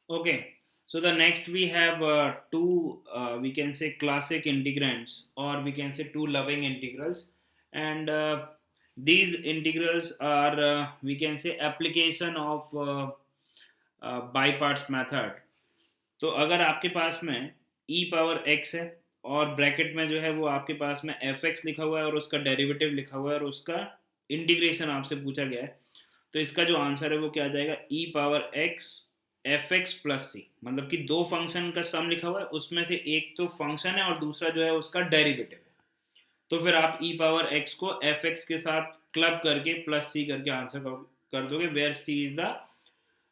Okay, so the next we have two, we can say classic integrands, or we can say two loving integrals, and these integrals are, we can say, application of by parts method. तो अगर आपके पास में e power x है और bracket में जो है वो आपके पास में एफ एक्स लिखा हुआ है और उसका डेरिवेटिव लिखा हुआ है और उसका इंटीग्रेशन आपसे पूछा गया है, तो इसका जो आंसर है वो क्या आ जाएगा, e power x f x plus c. मतलब कि दो फंक्शन का सम लिखा हुआ है, उसमें से एक तो फंक्शन है और दूसरा जो है उसका डेरिवेटिव है. तो फिर आप ई पावर एक्स को एफ एक्स के साथ क्लब करके प्लस सी करके आंसर कर दोगे, where C is the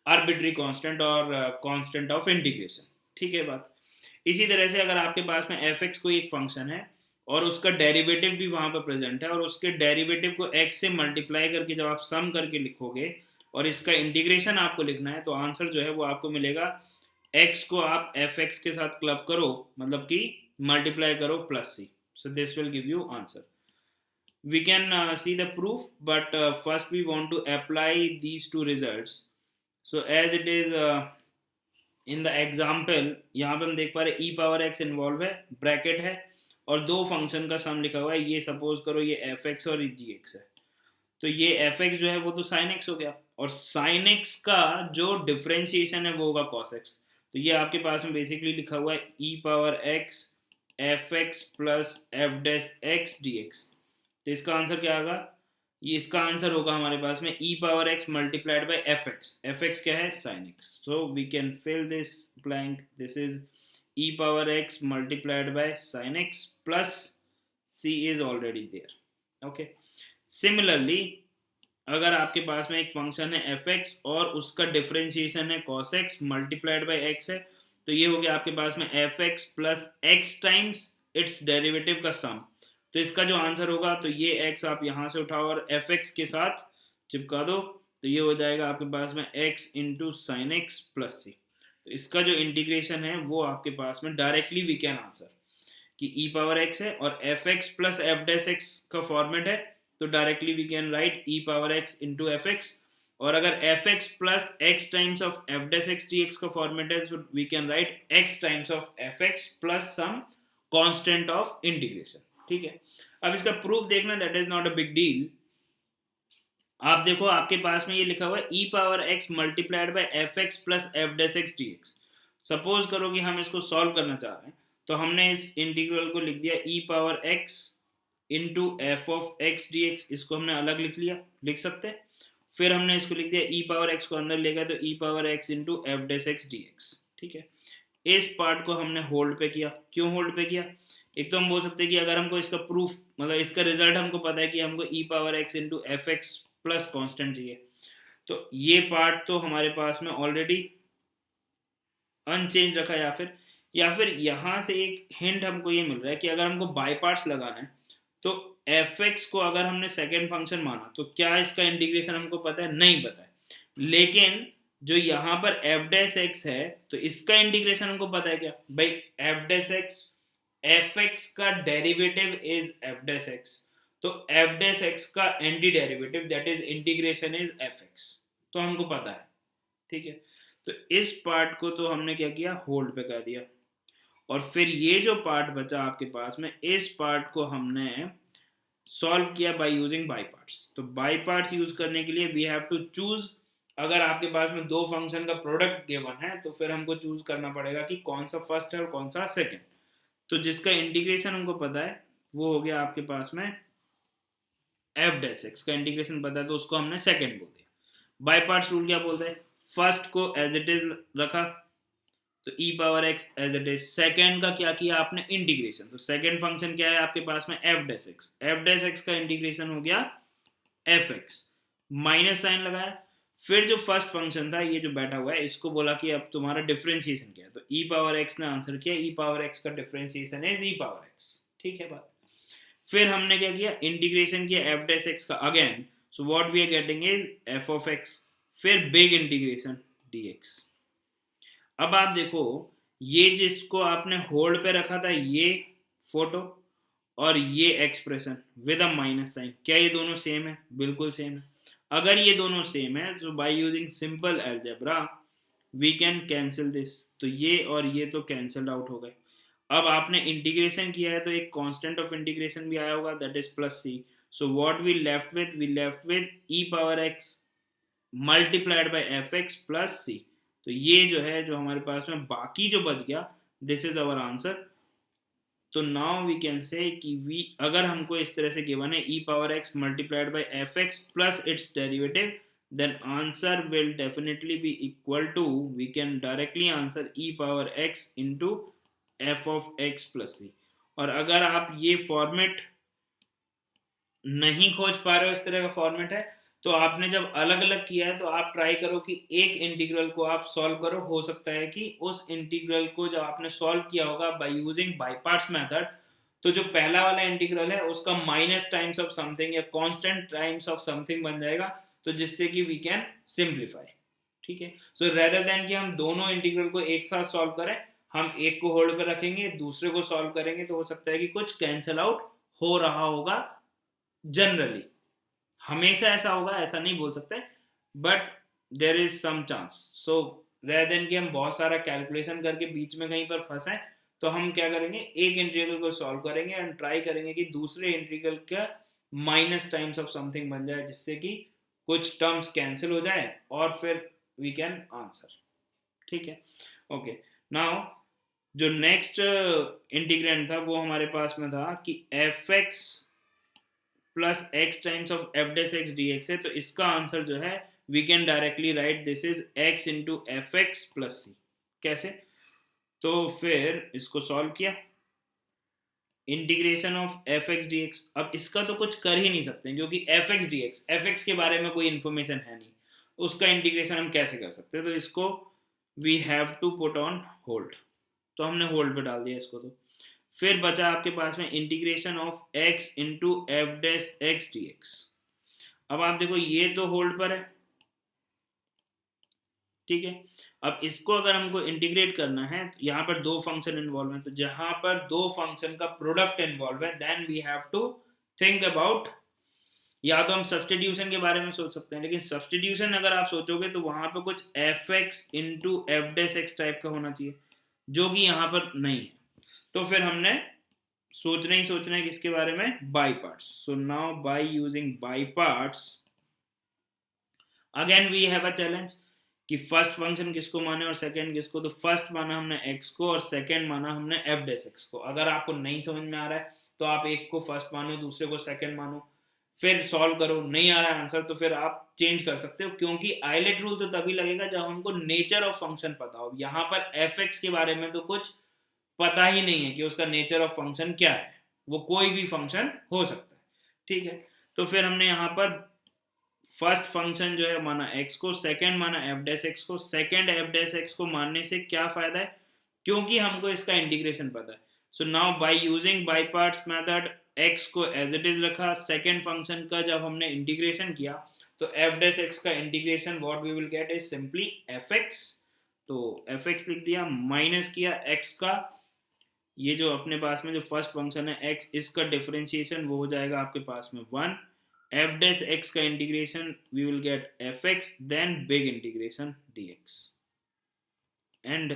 arbitrary constant और कांस्टेंट ऑफ इंटीग्रेशन. ठीक है बात. इसी तरह से अगर आपके पास में एफ एक्स कोई एक फंक्शन है और उसका डेरिवेटिव भी वहां पर प्रेजेंट है और उसके डेरिवेटिव को एक्स से मल्टीप्लाई करके जब आप सम करके लिखोगे और इसका इंटीग्रेशन आपको लिखना है, तो आंसर जो है वो आपको मिलेगा, एक्स को आप एफ एक्स के साथ क्लब करो, मतलब कि मल्टीप्लाई करो plus C. So this will give you answer. We can see the proof, but first we want to apply these two results. So as it is in the example, यहाँ पे हम देख पा रहे e पावर x इन्वॉल्व है, bracket है और दो फंक्शन का सम लिखा हुआ है. ये सपोज करो ये एफ एक्स और जी एक्स है. तो ये एफ एक्स जो है वो तो साइन एक्स हो गया, और साइन एक्स का जो डिफ्रेंशिएशन है वो होगा कॉस एक्स. तो ये आपके पास में बेसिकली लिखा हुआ है e power x f x plus f dash x d x. तो इसका आंसर क्या होगा, ये इसका आंसर होगा हमारे पास में e power x multiplied by f x. F x क्या है, sine x. So we can fill this blank. This is e power x multiplied by sine x plus c is already there. Okay. Similarly अगर आपके पास में एक function है F x और उसका डिफरेंशिएशन है cos x multiplied by x है, तो ये हो गया आपके पास में F x plus x times it's derivative का सम. तो इसका जो आंसर होगा, तो ये x आप यहाँ से उठाओ और एफ एक्स के साथ चिपका दो, तो ये हो जाएगा आपके पास में x into sine x plus c. तो इसका जो इंटीग्रेशन है वो आपके पास में डायरेक्टली वी कैन आंसर कि e पावर x है और f x plus f dash x का फॉर्मेट है, तो directly we can write e power x into f x. और अगर f x plus x times of f dash x d x का format है, तो we can write x times of f x plus some constant of integration. ठीक है. अब इसका proof देखना, that is not a big deal. आप देखो आपके पास में ये लिखा हुआ है e power x multiplied by f x plus f dash x d x. Suppose करो कि हम इसको सॉल्व करना चाह रहे हैं, तो हमने इस इंटीग्रल को लिख दिया e power x into f of x d x. इसको हमने अलग लिख लिया, लिख सकते हैं. फिर हमने इसको लिख दिया ई पावर एक्स को अंदर ले गए, तो e power x into f dash x d x. ठीक है. इस पार्ट को हमने होल्ड पे किया. क्यों होल्ड पे किया, एक तो हम बोल सकते हैं कि अगर हमको इसका प्रूफ, मतलब इसका रिजल्ट हमको पता है कि हमको e power x into f x plus constant चाहिए, तो ये पार्ट तो हमारे पास में ऑलरेडी अनचेंज रखा, या फिर यहाँ से एक हिंट हमको ये मिल रहा है कि अगर हमको बाई पार्ट्स लगाना है, तो एफ एक्स को अगर हमने सेकेंड फंक्शन माना, तो क्या इसका इंटीग्रेशन हमको पता है, नहीं पता है. लेकिन जो यहाँ पर एफ डैश एक्स है, तो इसका इंटीग्रेशन हमको पता है क्या भाई, f dash x f x का derivative is f dash x, तो एफ डैश एक्स का anti derivative that is integration is f x, तो हमको पता है. ठीक है. तो इस पार्ट को तो हमने क्या किया, होल्ड पे कर दिया. और फिर ये जो पार्ट बचा आपके पास में, इस पार्ट को हमने सॉल्व किया बाय यूजिंग बाई पार्ट्स. तो बाई पार्ट्स यूज करने के लिए वी हैव टू चूज, अगर आपके पास में दो फंक्शन का प्रोडक्ट गिवन है, तो फिर हमको चूज करना पड़ेगा कि कौन सा फर्स्ट है और कौन सा सेकंड. तो जिसका इंटीग्रेशन हमको पता है वो हो गया आपके पास में एफ डैश एक्स का इंटीग्रेशन पता है, तो उसको हमने सेकंड बोल दिया. बाई पार्ट्स रूल क्या बोलते हैं, फर्स्ट को एज इट इज रखा, तो e power x as it is. Second का क्या किया आपने, इंटीग्रेशन. तो सेकेंड फंक्शन क्या है आपके पास में, F dash x. F dash x का इंटीग्रेशन हो गया एफ एक्स, माइनस साइन लगाया. फिर जो फर्स्ट फंक्शन था, ये जो बैठा हुआ है, इसको बोला कि अब तुम्हारा डिफरेंशिएशन क्या है, तो ई पावर एक्स ने आंसर किया ई पावर एक्स का differentiation is e power x. ठीक है बात. फिर हमने क्या किया, इंटीग्रेशन किया एफ डैश एक्स का again. So what we are getting is f of x, फिर बिग इंटीग्रेशन डी एक्स. अब आप देखो, ये जिसको आपने होल्ड पे रखा था, ये फोटो और ये expression with a minus sign, क्या ये दोनों सेम है, बिल्कुल सेम है. अगर ये दोनों सेम है, तो by using simple algebra we can cancel this, तो ये और ये तो कैंसिल आउट हो गए। अब आपने इंटीग्रेशन किया है तो एक कांस्टेंट ऑफ इंटीग्रेशन भी आया होगा, that is plus C. So what we left with e power x multiplied by f x plus c. तो ये जो है जो हमारे पास में बाकी जो बच गया, दिस इज आवर आंसर। तो नाउ वी कैन से कि वी, अगर हमको इस तरह से गिवन है e power x multiplied by f x plus its derivative, then answer will definitely be equal to, we can directly answer e power x into f of x plus c। और अगर आप ये format नहीं खोज पा रहे हो, इस तरह का फॉर्मेट है, तो आपने जब अलग अलग किया है तो आप ट्राई करो कि एक इंटीग्रल को आप सॉल्व करो। हो सकता है कि उस इंटीग्रल को जब आपने सॉल्व किया होगा bye using by parts method, तो जो पहला वाला इंटीग्रल है उसका माइनस टाइम्स ऑफ समथिंग या कांस्टेंट टाइम्स ऑफ समथिंग बन जाएगा, तो जिससे कि वी कैन सिंप्लीफाई। ठीक है, सो रेदर देन कि हम दोनों इंटीग्रल को एक साथ सॉल्व करें, हम एक को होल्ड पे रखेंगे, दूसरे को सॉल्व करेंगे, तो हो सकता है कि कुछ कैंसिल आउट हो रहा होगा। जनरली हमेशा ऐसा होगा ऐसा नहीं बोल सकते, but there is some chance. So rather than कि हम बहुत सारा कैलकुलेशन करके बीच में कहीं पर फंसे, तो हम क्या करेंगे, एक इंटीग्रल को सॉल्व करेंगे एंड ट्राई करेंगे कि दूसरे इंटीग्रल का माइनस टाइम्स ऑफ समथिंग बन जाए, जिससे कि कुछ टर्म्स कैंसिल हो जाए और फिर वी कैन आंसर। ठीक है, ओके। नाउ जो नेक्स्ट इंटीग्रेंड था वो हमारे पास में था कि f x plus x times of f dash x d x है, तो इसका आंसर जो है we can directly write this is x into f x plus c. कैसे, तो फिर इसको सॉल्व किया, integration of f x d x. अब इसका तो कुछ कर ही नहीं सकते क्योंकि f x d x, f x के बारे में कोई इन्फॉर्मेशन है नहीं, उसका इंटीग्रेशन हम कैसे कर सकते हैं, तो इसको we have to put on hold. तो हमने होल्ड पे डाल दिया इसको। तो फिर बचा आपके पास में integration of x into f dash x d x. अब आप देखो ये तो होल्ड पर है, ठीक है। अब इसको अगर हमको इंटीग्रेट करना है, तो यहाँ पर दो फंक्शन इन्वॉल्व हैं, तो जहां पर दो फंक्शन का प्रोडक्ट इन्वॉल्व है, then we have to think about, या तो हम सब्सटीट्यूशन के बारे में सोच सकते हैं, लेकिन सब्सटीट्यूशन अगर आप सोचोगे तो वहां पर कुछ F x into f dash x type का होना चाहिए, जो कि यहाँ पर नहीं है। तो फिर हमने सोचना है किसके बारे में, by parts. So now by using by parts, again we have a challenge कि फर्स्ट फंक्शन किसको माने और सेकंड किसको। तो फर्स्ट माना हमने x को और सेकंड माना हमने f डैश x को। अगर आपको नहीं समझ में आ रहा है तो आप एक को फर्स्ट मानो, दूसरे को सेकंड मानो, फिर सॉल्व करो। नहीं आ रहा है आंसर तो फिर आप चेंज कर सकते हो, क्योंकि आइलेट रूल तो तभी लगेगा जब हमको नेचर ऑफ फंक्शन पता हो। यहाँ पर f(x) के बारे में तो कुछ पता ही नहीं है कि उसका नेचर ऑफ फंक्शन क्या है, वो कोई भी फंक्शन हो सकता है। ठीक है, तो फिर हमने यहाँ पर फर्स्ट फंक्शन जो है माना x को, सेकंड माना f डैश x को। सेकंड f डैश x को मानने से क्या फायदा है, क्योंकि हमको इसका इंटीग्रेशन पता है। So now by using by parts method x को एज इट इज रखा, सेकंड फंक्शन का जब हमने इंटीग्रेशन किया तो f डैश x का integration what we will get is simply fx। तो fx लिख दिया, माइनस किया x का, ये जो अपने पास में जो फर्स्ट फंक्शन है x, इसका डिफरेंशिएशन वो हो जाएगा आपके पास में 1। f डैश x का integration we will get fx, then big integration dx and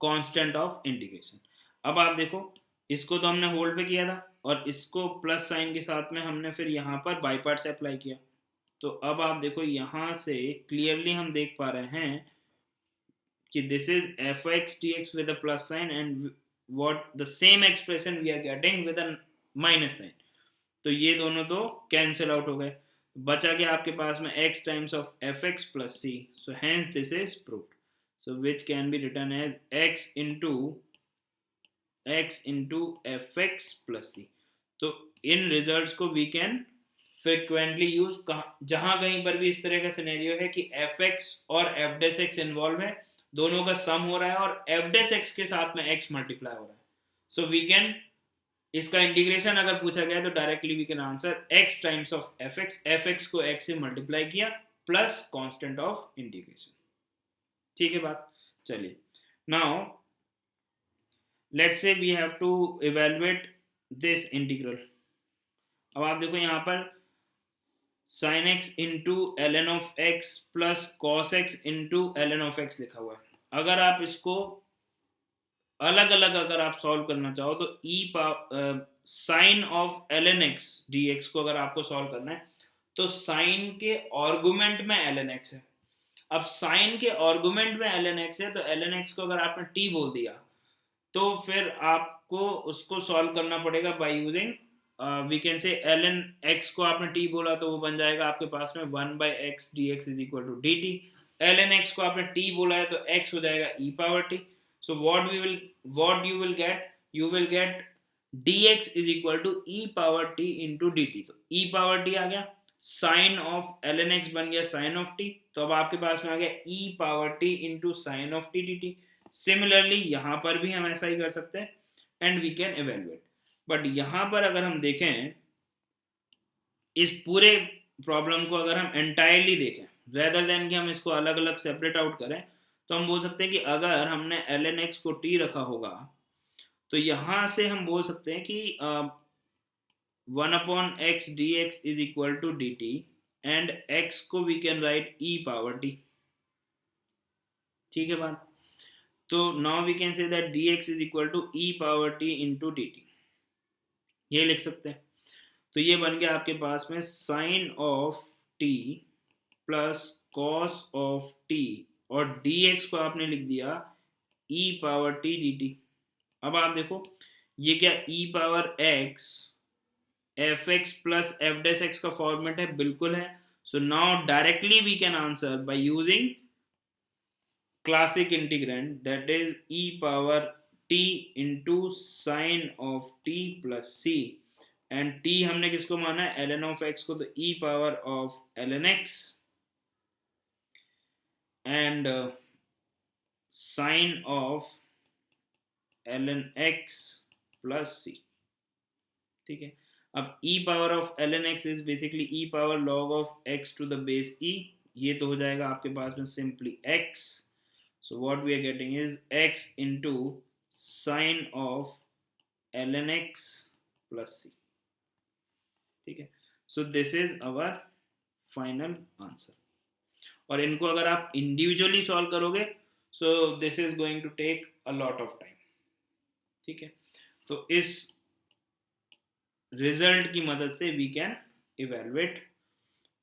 constant of integration. अब आप देखो इसको तो हमने होल्ड पे किया था और इसको प्लस साइन के साथ में हमने फिर यहाँ पर बाई पार्ट्स अप्लाई किया। तो अब आप देखो यहाँ से क्लियरली हम देख पा रहे हैं कि this is fx dx with a plus sign and what the same expression we are getting with a minus sign। तो ये दोनों तो कैंसिल आउट हो गए, बचा गया आपके पास में x times of fx plus c। so hence this is proved, so which can be written as x into fx plus c। तो इन रिजल्ट्स को वी कैन फ्रिक्वेंटली यूज, जहां कहीं पर भी इस तरह का सिनेरियो है कि fx और f डैश x इन्वॉल्व है, दोनों का सम हो रहा है और f डैश x के साथ में x मल्टीप्लाई हो रहा है, सो वी कैन, इसका इंटीग्रेशन अगर पूछा गया तो directly we can answer x times of fx को x से मल्टीप्लाई किया प्लस कांस्टेंट ऑफ इंटीग्रेशन। ठीक है बात, चलिए now let's say we have to evaluate this integral. अब आप देखो यहाँ पर sine x into l n of x plus cos x into l n of x लिखा हुआ है। अगर आप इसको अलग अलग अगर आप सॉल्व करना चाहो तो sine of l n x d x को अगर आपको सॉल्व करना है तो साइन के आर्गुमेंट में एल एन एक्स है। अब साइन के आर्गुमेंट में एल एन एक्स है तो एल एन एक्स को अगर आपने टी बोल दिया तो फिर आपको उसको सॉल्व करना पड़ेगा by using we can say l n x को आपने टी बोला तो वो बन जाएगा आपके पास में 1/x dx is equal to d t. L n x को आपने टी बोला है तो x हो जाएगा e power t. So what you will get dx is equal to e power t into d t. तो e पावर टी आ गया, sine of l n x बन गया साइन ऑफ टी, तो अब आपके पास में आ गया e power t into sine of t d t. Similarly यहाँ पर भी हम ऐसा ही कर सकते हैं and we can evaluate. But यहाँ पर अगर हम देखें इस पूरे प्रॉब्लम को अगर हम एंटायरली देखें रेदर देन कि हम इसको अलग अलग सेपरेट आउट करें तो हम बोल सकते हैं कि अगर हमने एल एन एक्स को टी रखा होगा तो यहाँ से हम बोल सकते हैं कि 1/x dx is equal to d t and x को we can write e power t. ठीक है बात। तो now we can say that dx is equal to e power t into d t, ये लिख सकते हैं। तो ये बन गया आपके पास में sine of t plus cos of t और dx को आपने लिख दिया e power t d t. अब आप देखो ये क्या e power x f x plus f dash x का फॉर्मेट है, बिल्कुल है। So now directly we can answer by using classic integrand that is e power t into sine of t plus c and t हमने किसको माना है l n of x को, तो e power of l n x and sine of l n x plus c। ठीक है, अब e power of l n x is basically e power log of x to the base e, ये तो हो जाएगा आपके पास में simply x। So what we are getting is x into sine of l n x plus c। ठीक है, so this is our final answer. और इनको अगर आप इंडिविजुअली सॉल्व करोगे so this is going to take a lot of time. ठीक है, तो इस रिजल्ट की मदद से we can evaluate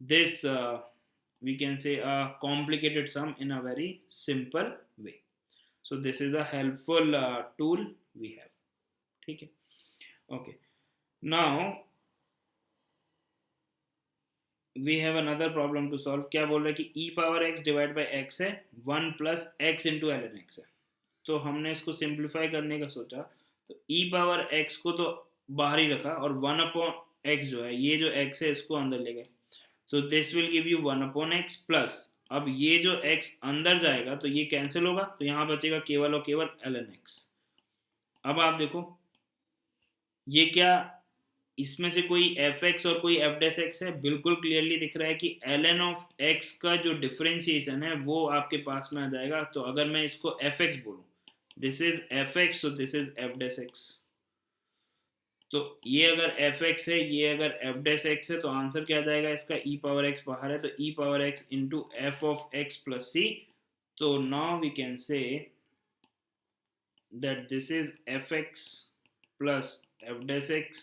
this we can say a complicated sum in a very simple way. So this is a helpful tool we have. ठीक है, okay, now we have another problem to solve. क्या बोल रहा है कि e power x divide by x है 1 plus x into l n x है। तो हमने इसको सिंप्लीफाई करने का सोचा तो e पावर x को तो बाहर ही रखा और 1/x जो है ये जो x है इसको अंदर ले गए, तो this will give you 1/x plus अब ये जो x अंदर जाएगा तो ये कैंसिल होगा तो यहाँ बचेगा केवल और केवल एल एन एक्स। अब आप देखो ये क्या इसमें से कोई एफ एक्स और कोई एफ डैश एक्स है, बिल्कुल क्लियरली दिख रहा है कि एल एन ऑफ एक्स का जो डिफरेंशिएशन है वो आपके पास में आ जाएगा। तो अगर मैं इसको एफ एक्स बोलूँ this is f x so this is f dash x, तो ये अगर एफ एक्स है ये अगर एफ डैश एक्स है तो आंसर क्या जाएगा इसका e पावर x बाहर है तो e power x into f of x plus c. तो now we can say that this is f x plus f dash x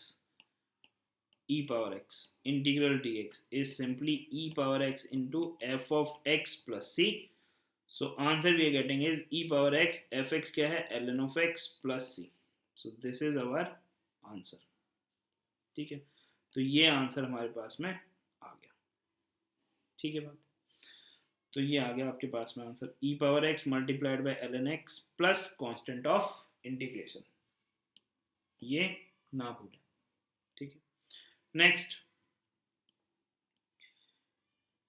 e power x integral dx is simply e power x into f of x plus C. So answer we are getting is e power x, f x क्या है l n of x plus C. So this is our answer. ठीक है, तो ये answer हमारे पास में आ गया। ठीक है बात, तो ये आ गया आपके पास में answer e power x multiplied by l n x plus constant of integration, ये ना भूलें। ठीक है,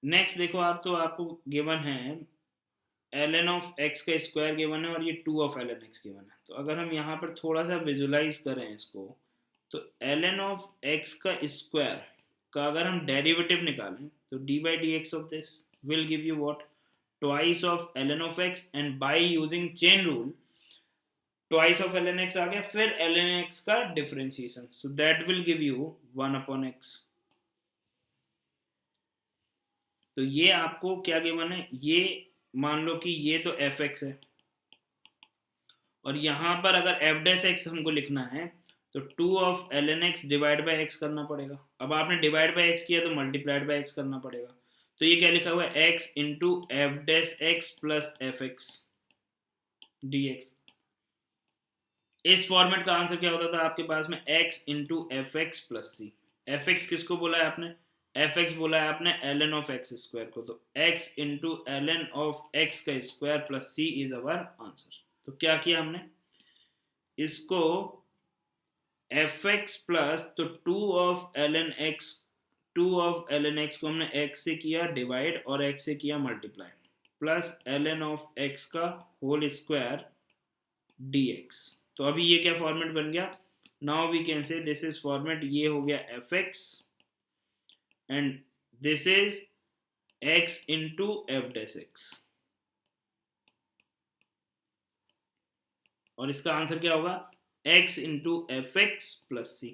नेक्स्ट देखो आप, तो आपको गिवन है एल एन ऑफ एक्स का स्क्वायर गिवन है और ये 2 of l n x given है। तो अगर हम यहाँ पर थोड़ा सा विजुलाइज करें इसको तो एल एन ऑफ एक्स का स्क्वायर का अगर हम डेरिवेटिव निकालें तो d by d x of this will give you what twice of l n of x and by using chain rule twice of l n x आ गया फिर l n x का differentiation, so that will give you 1/x। तो ये आपको क्या given है, ये मान लो कि ये तो एफ एक्स है, और यहाँ पर अगर एफ डैश एक्स हमको लिखना है तो 2 of l n x divide by x करना पड़ेगा। अब आपने डिवाइड बाई एक्स किया तो मल्टीप्लाइड बाई एक्स करना पड़ेगा। तो ये क्या लिखा हुआ है, x into f dash x plus f x d x. इस फॉर्मेट का आंसर क्या होता था आपके पास में, x into f x plus c. F x किसको बोला है आपने, एफ एक्स बोला है आपने l n of x square को, तो x into l n of x का square plus c is our answer. तो क्या किया हमने, इसको एफ एक्स प्लस, तो 2 ऑफ एल एन एक्स को हमने एक्स से किया डिवाइड और एक्स से किया multiply, plus l n of x का होल स्क्वायर डी एक्स। तो अभी ये क्या फॉर्मेट बन गया, now we can say this is format, ये हो गया f x and this is x into f dash x, और इसका आंसर क्या होगा, x into f x plus c.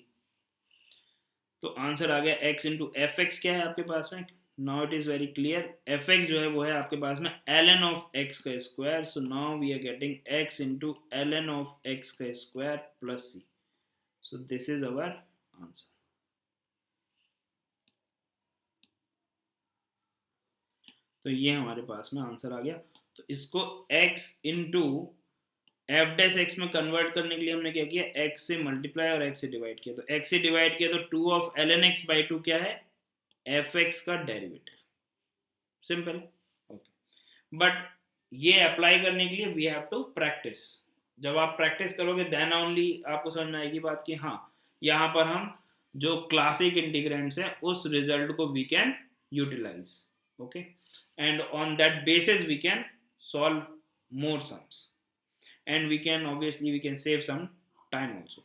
तो आंसर आ गया x इंटू एफ एक्स, क्या है आपके पास में, now it is very clear, f x जो है वो है आपके पास में एल एन ऑफ एक्स का square, so now we are getting x into l n of x का square plus C. So this is our answer. तो ये हमारे पास में आंसर आ गया। तो इसको x into f dash x में कन्वर्ट करने के लिए हमने क्या किया, x से मल्टीप्लाई और x से डिवाइड किया। तो x से डिवाइड किया तो 2 ऑफ ln x/2 क्या है, एफ एक्स का डेरिवेटिव, सिंपल। ओके, बट ये अप्लाई करने के लिए वी हैव टू प्रैक्टिस। जब आप प्रैक्टिस करोगे देन ओनली आपको समझ में आएगी बात कि हाँ, यहाँ पर हम जो क्लासिक इंटीग्रेंट्स हैं उस रिजल्ट को we can utilise. Okay, and on that basis we can solve more sums, and we can obviously we can save some time also.